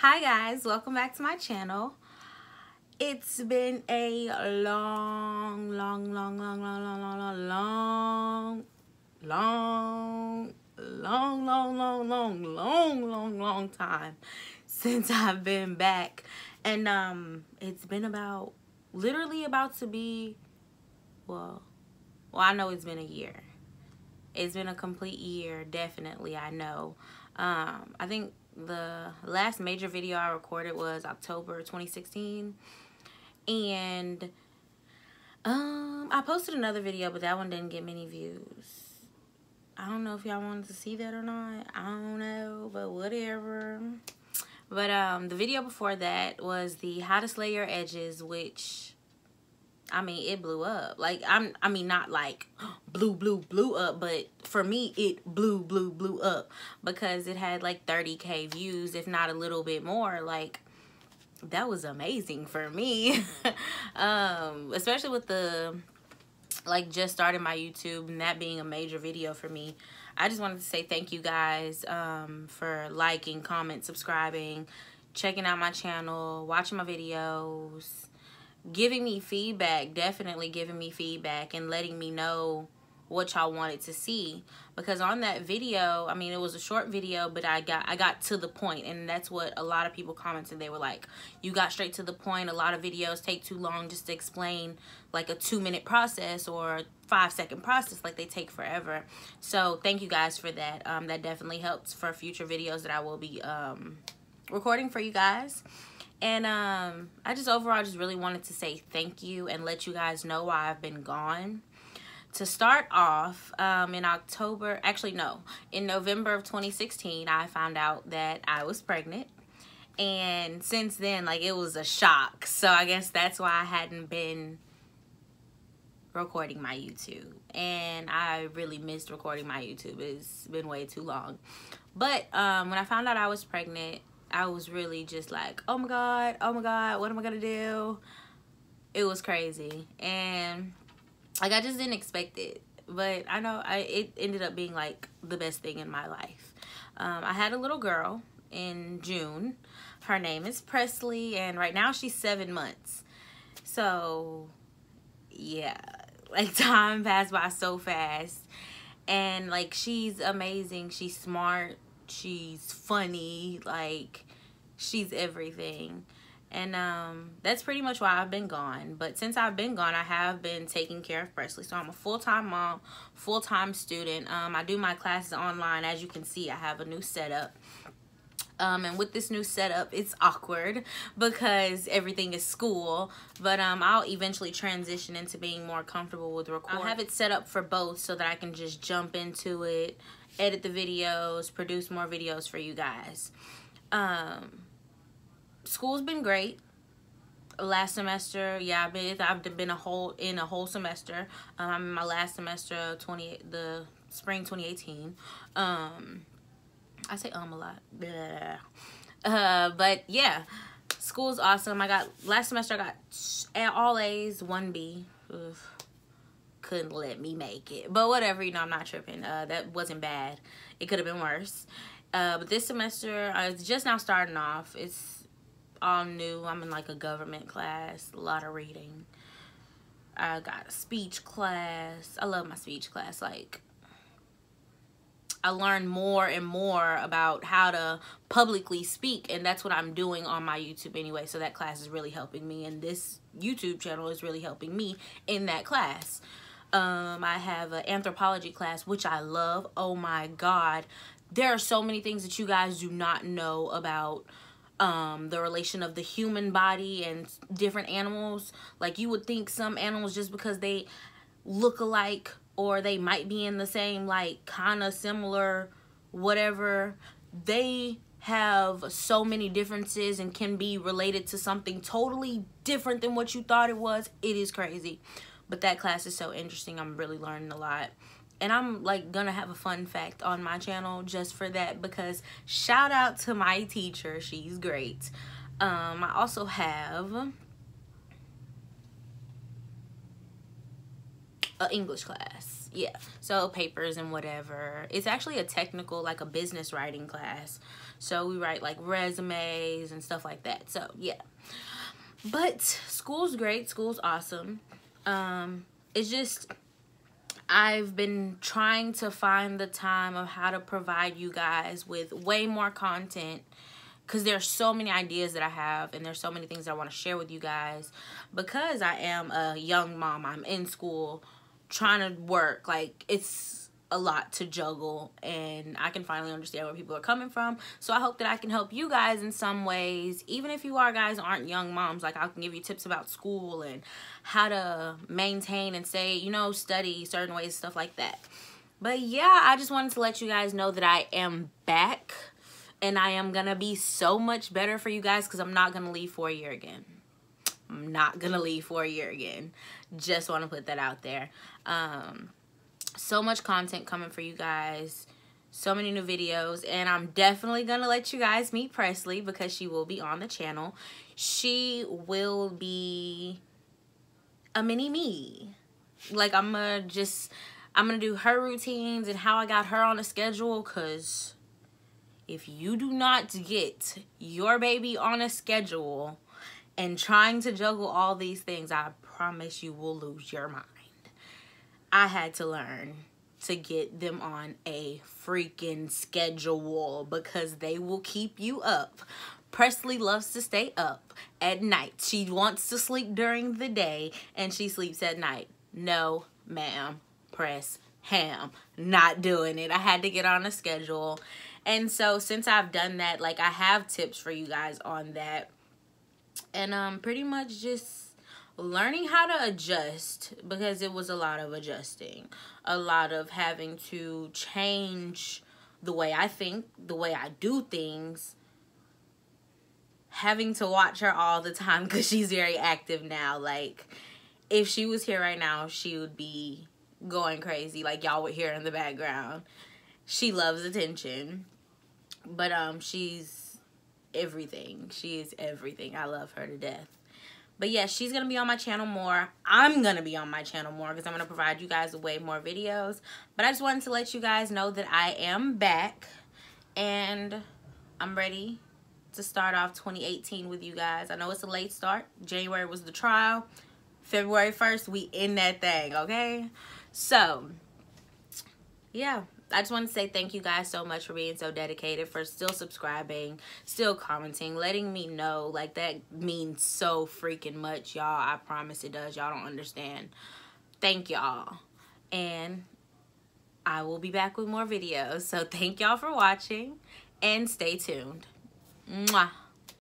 Hi guys, welcome back to my channel. It's been a long time since I've been back, and it's been about literally about to be well I know it's been a year. It's been a complete year, definitely. I know. I think the last major video I recorded was October 2016, and I posted another video, but that one didn't get many views. I don't know if y'all wanted to see that or not. I don't know, but whatever. But the video before that was the how to slay your edges, which, I mean, it blew up. Like, I mean, not like blew up, but for me, it blew up because it had like 30K views, if not a little bit more. Like, that was amazing for me. Especially with the, like, just starting my YouTube and that being a major video for me. I just wanted to say thank you guys for liking, comment, subscribing, checking out my channel, watching my videos, giving me feedback, definitely giving me feedback and letting me know what y'all wanted to see. Because on that video, I mean, it was a short video, but I got to the point, and that's what a lot of people commented. They were like, you got straight to the point. A lot of videos take too long just to explain like a 2-minute process or a 5-second process. Like, they take forever. So thank you guys for that. That definitely helps for future videos that I will be recording for you guys. And I just overall just really wanted to say thank you and let you guys know why I've been gone. To start off, in October, actually no, in November of 2016, I found out that I was pregnant. And since then, like, it was a shock. So I guess that's why I hadn't been recording my YouTube. And I really missed recording my YouTube. It's been way too long. But when I found out I was pregnant, I was really just like, oh my god, what am I gonna do? It was crazy. And like, I just didn't expect it, but I know it ended up being like the best thing in my life. I had a little girl in June. Her name is Presley, and right now she's 7 months. So yeah, like, time passed by so fast. And like, she's amazing, she's smart, she's funny, like, she's everything. And that's pretty much why I've been gone. But since I've been gone, I have been taking care of Presley. So I'm a full-time mom, full-time student. I do my classes online. As you can see, I have a new setup. And with this new setup, it's awkward because everything is school. But I'll eventually transition into being more comfortable with recording. I'll have it set up for both so that I can just jump into it, edit the videos, produce more videos for you guys. School's been great. Last semester, yeah, I've been in a whole semester. I'm in my last semester, the spring 2018. I say a lot. But yeah, school's awesome. Last semester I got all A's, 1 B. Ugh, couldn't let me make it, but whatever, you know, I'm not tripping. That wasn't bad. It could have been worse. But this semester, it's just now starting off. It's all new. I'm in like a government class, a lot of reading. I got a speech class. I love my speech class. Like, I learned more and more about how to publicly speak, and that's what I'm doing on my YouTube anyway. So that class is really helping me, and this YouTube channel is really helping me in that class. I have an anthropology class, which I love. Oh my god, there are so many things that you guys do not know about the relation of the human body and different animals. Like, you would think some animals, just because they look alike or they might be in the same, like, kind of similar whatever, they have so many differences and can be related to something totally different than what you thought it was. It is crazy. But that class is so interesting. I'm really learning a lot. And I'm like gonna have a fun fact on my channel just for that, because shout out to my teacher, she's great. I also have an English class. Yeah, so papers and whatever. It's actually a technical, like a business writing class. So we write like resumes and stuff like that. So yeah, but school's great. School's awesome. It's just, I've been trying to find the time of how to provide you guys with way more content, because there's so many ideas that I have, and there's so many things that I want to share with you guys, because I am a young mom. I'm in school trying to work. Like, it's a lot to juggle, and I can finally understand where people are coming from. So I hope that I can help you guys in some ways, even if you aren't young moms. Like, I can give you tips about school and how to maintain and say, you know, study certain ways, stuff like that. But yeah, I just wanted to let you guys know that I am back, and I am gonna be so much better for you guys, because I'm not gonna leave for a year again. I'm not gonna leave for a year again. Just want to put that out there. So much content coming for you guys, so many new videos, and I'm definitely gonna let you guys meet Presley, because she will be on the channel. She will be a mini me. Like, I'm gonna do her routines and how I got her on a schedule, because if you do not get your baby on a schedule and trying to juggle all these things, I promise you will lose your mind. I had to learn to get them on a freaking schedule, because they will keep you up. Presley loves to stay up at night. She wants to sleep during the day, and she sleeps at night. No, ma'am. Press ham. Not doing it. I had to get on a schedule. And so since I've done that, like, I have tips for you guys on that. And pretty much just learning how to adjust, because it was a lot of adjusting, a lot of having to change the way I think, the way I do things, having to watch her all the time, because she's very active now. Like, if she was here right now, she would be going crazy, like y'all would hear in the background. She loves attention, but she's everything. She is everything. I love her to death. But yeah, she's going to be on my channel more. I'm going to be on my channel more, because I'm going to provide you guys with way more videos. But I just wanted to let you guys know that I am back, and I'm ready to start off 2018 with you guys. I know it's a late start. January was the trial. February 1st, we in that thing, okay? So, yeah. I just want to say thank you guys so much for being so dedicated, for still subscribing, still commenting, letting me know. Like, that means so freaking much, y'all. I promise it does. Y'all don't understand. Thank y'all. And I will be back with more videos. So thank y'all for watching, and stay tuned. Mwah.